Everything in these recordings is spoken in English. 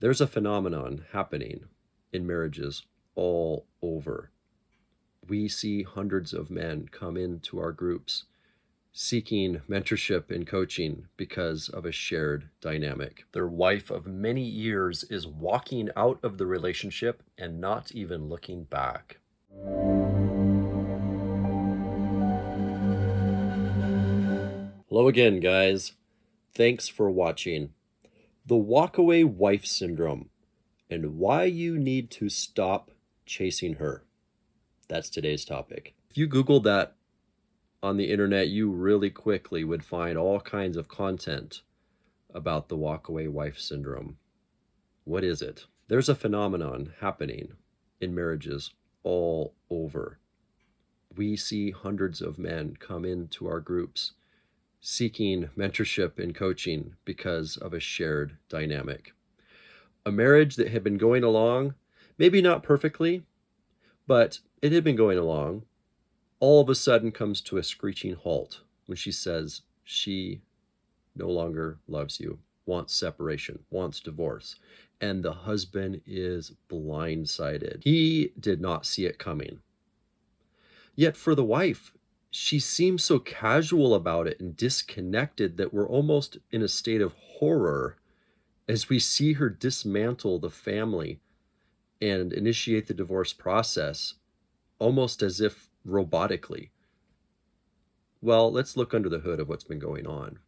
There's a phenomenon happening in marriages all over. We see hundreds of men come into our groups seeking mentorship and coaching because of a shared dynamic. Their wife of many years is walking out of the relationship and not even looking back. Hello again, guys. Thanks for watching. The Walkaway Wife Syndrome and why you need to stop chasing her. That's today's topic. If you Googled that on the internet, you really quickly would find all kinds of content about the Walkaway Wife Syndrome. What is it? There's a phenomenon happening in marriages all over. We see hundreds of men come into our groups seeking mentorship and coaching because of a shared dynamic. A marriage that had been going along, maybe not perfectly, but it had been going along, all of a sudden comes to a screeching halt when she says she no longer loves you, wants separation, wants divorce. And the husband is blindsided. He did not see it coming. Yet for the wife, she seems so casual about it and disconnected that we're almost in a state of horror as we see her dismantle the family and initiate the divorce process almost as if robotically. Well, let's look under the hood of what's been going on.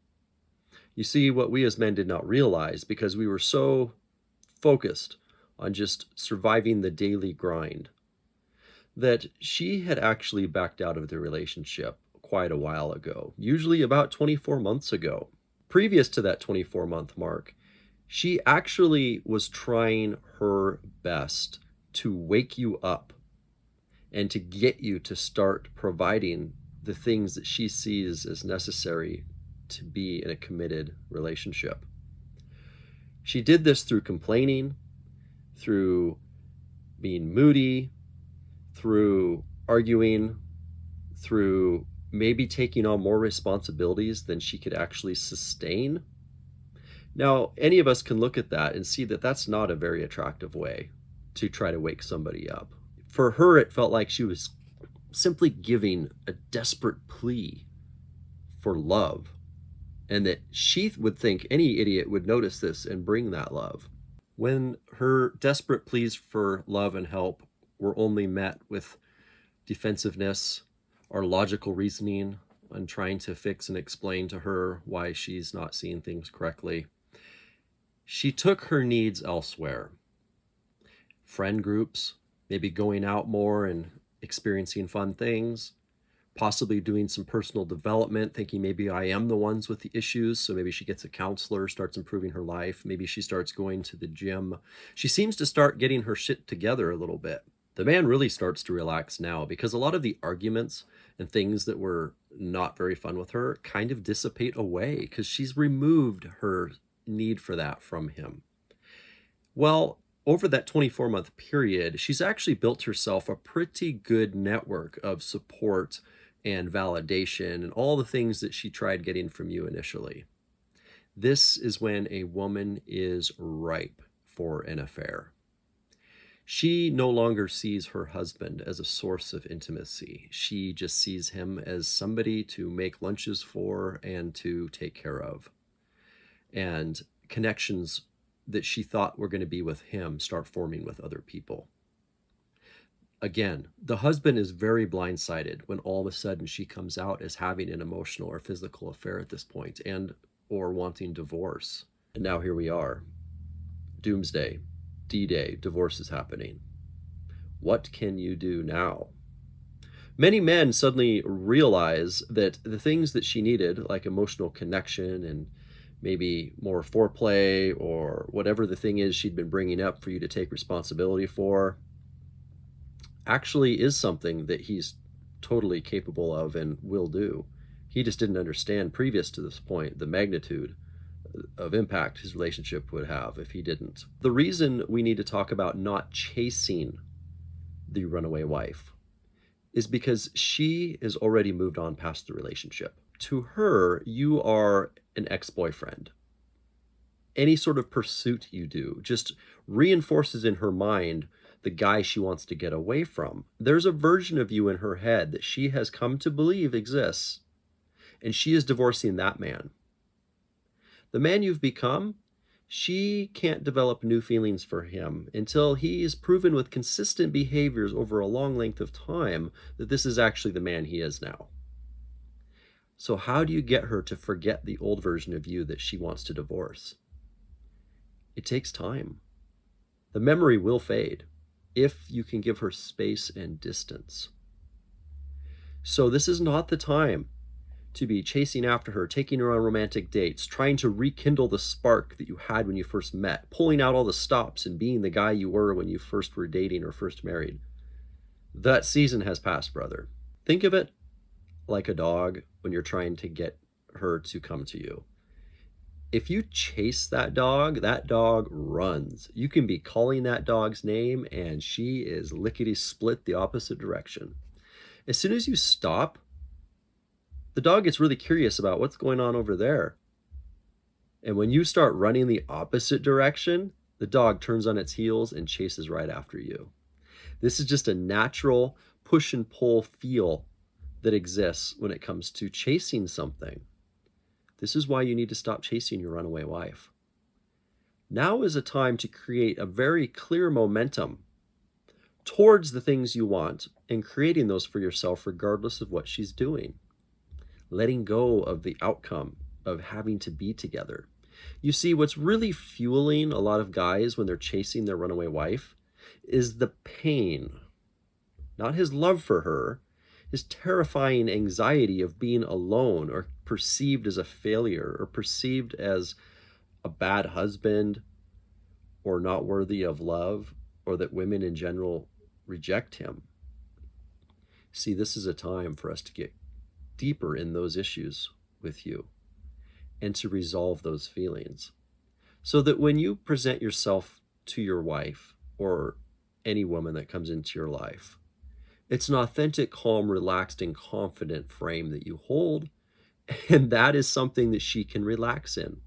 You see, what we as men did not realize, because we were so focused on just surviving the daily grind, that she had actually backed out of the relationship quite a while ago, usually about 24 months ago. Previous to that 24-month mark, she actually was trying her best to wake you up and to get you to start providing the things that she sees as necessary to be in a committed relationship. She did this through complaining, through being moody, through arguing, through maybe taking on more responsibilities than she could actually sustain. Now, any of us can look at that and see that that's not a very attractive way to try to wake somebody up. For her, it felt like she was simply giving a desperate plea for love, and that she would think any idiot would notice this and bring that love. When her desperate pleas for love and help were only met with defensiveness or logical reasoning and trying to fix and explain to her why she's not seeing things correctly, she took her needs elsewhere. Friend groups, maybe going out more and experiencing fun things, possibly doing some personal development, thinking maybe I am the ones with the issues, so maybe she gets a counselor, starts improving her life, maybe she starts going to the gym. She seems to start getting her shit together a little bit. The man really starts to relax now because a lot of the arguments and things that were not very fun with her kind of dissipate away because she's removed her need for that from him. Well, over that 24-month period, she's actually built herself a pretty good network of support and validation and all the things that she tried getting from you initially. This is when a woman is ripe for an affair. She no longer sees her husband as a source of intimacy. She just sees him as somebody to make lunches for and to take care of. And connections that she thought were going to be with him start forming with other people. Again, the husband is very blindsided when all of a sudden she comes out as having an emotional or physical affair at this point and or wanting divorce. And now here we are. Doomsday, D-Day, divorce is happening. What can you do now? Many men suddenly realize that the things that she needed, like emotional connection and maybe more foreplay or whatever the thing is she'd been bringing up for you to take responsibility for, actually is something that he's totally capable of and will do. He just didn't understand previous to this point the magnitude of impact his relationship would have if he didn't. The reason we need to talk about not chasing the runaway wife is because she has already moved on past the relationship. To her, you are an ex-boyfriend. any sort of pursuit you do just reinforces in her mind the guy she wants to get away from. There's a version of you in her head that she has come to believe exists, and she is divorcing that man. The man you've become, she can't develop new feelings for him until he's proven with consistent behaviors over a long length of time that this is actually the man he is now. So how do you get her to forget the old version of you that she wants to divorce? It takes time. The memory will fade if you can give her space and distance. So this is not the time to be chasing after her, taking her on romantic dates, trying to rekindle the spark that you had when you first met, pulling out all the stops and being the guy you were when you first were dating or first married. That season has passed, brother. Think of it like a dog when you're trying to get her to come to you. If you chase that dog runs. You can be calling that dog's name and she is lickety-split the opposite direction. As soon as you stop, the dog gets really curious about what's going on over there. And when you start running the opposite direction, the dog turns on its heels and chases right after you. This is just a natural push and pull feel that exists when it comes to chasing something. This is why you need to stop chasing your runaway wife. Now is a time to create a very clear momentum towards the things you want and creating those for yourself regardless of what she's doing. Letting go of the outcome of having to be together. You see, what's really fueling a lot of guys when they're chasing their runaway wife is the pain, not his love for her, his terrifying anxiety of being alone or perceived as a failure or perceived as a bad husband or not worthy of love, or that women in general reject him. See, this is a time for us to get deeper in those issues with you and to resolve those feelings so that when you present yourself to your wife or any woman that comes into your life, it's an authentic, calm, relaxed, and confident frame that you hold, and that is something that she can relax in.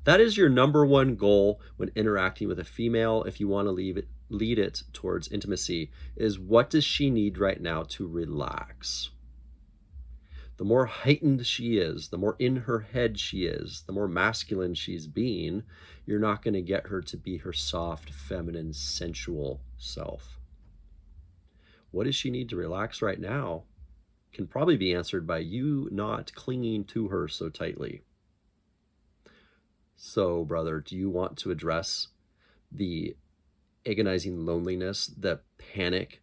That is your number one goal when interacting with a female if you want to lead it towards intimacy, is what does she need right now to relax? The more heightened she is, the more in her head she is, the more masculine she's being, you're not going to get her to be her soft, feminine, sensual self. What does she need to relax right now can probably be answered by you not clinging to her so tightly. So, brother, do you want to address the agonizing loneliness, the panic,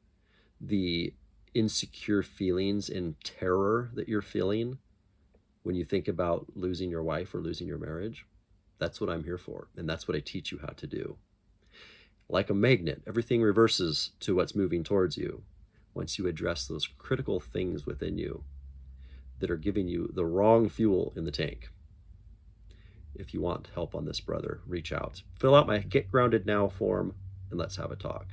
the insecure feelings and terror that you're feeling when you think about losing your wife or losing your marriage? That's what I'm here for, and that's what I teach you how to do. Like a magnet, everything reverses to what's moving towards you once you address those critical things within you that are giving you the wrong fuel in the tank. If you want help on this, brother, reach out. Fill out my Get Grounded Now form, and let's have a talk.